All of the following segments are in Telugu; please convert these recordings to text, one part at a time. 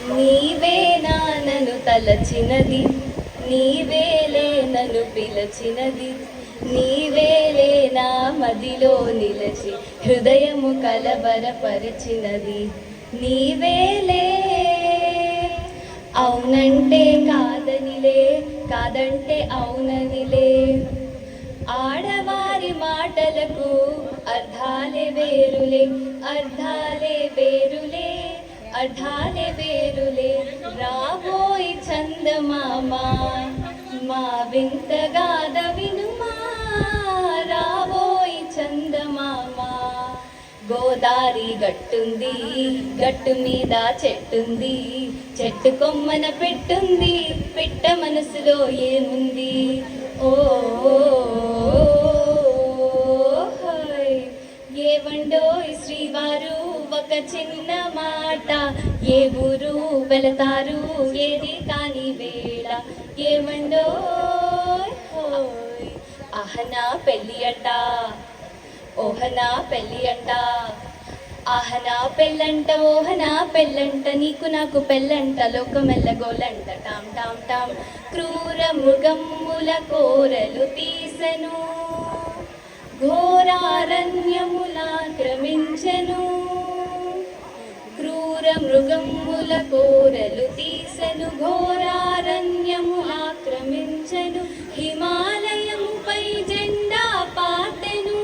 నీవేనా నన్ను తలచినది, నీవేలే నన్ను పిలచినది, నీవేలే నా మదిలో నిలచి హృదయము కలవరపరిచినది, నీవేలే. అవునంటే కాదనిలే, కాదంటే అవుననిలే, ఆడవారి మాటలకు అర్థాలే వేరులే, అర్థాలే వేరులే, అర్థాలే వేరులే. రాబోయి చందమామ మా వింతగాథ వినుమా, రాబోయి చందమామ. గోదారి గట్టుంది, గట్టు మీద చెట్టుంది, చెట్టు కొమ్మన పెట్టుంది, పెట్ట మనసులో ఏముంది. ఓ ఏవండోయ్ శ్రీవారు ఒక చిన్న మాట, ఏ ఊరు వెళతారు ఏది కాని వేళ. ఏవండోయ్ హోయ్ ఆహనా పెళ్ళి అంట, ఓహనా పెళ్ళి అంట, ఆహనా పెళ్ళంట, ఓహనా పెళ్ళంట, నీకు నాకు పెళ్ళంట, లోకమెల్లగోలంట. టామ్ టామ్ టామ్ క్రూర మృగముల కోరలు తీసెను, ఘోరారణ్యములాక్రమించెను, క్రూర మృగముల కోరలు తీసెను, ఘోరారణ్యములాక్రమించెను, హిమాలయముపై జెండా పాతెను,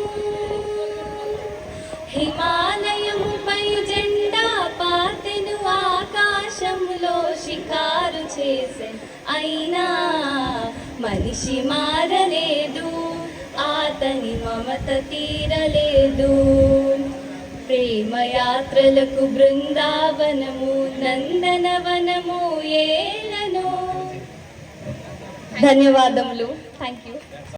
హిమాలయముపై జెండా పాతెను, ఆకాశములో షికారు చేసెను, అయినా మనిషి మారలేదు, అతని మమత తీరలేదు. ప్రేమయాత్రలకు బృందావనము నందనవనము ఏలను. ధన్యవాదములు. Thank you.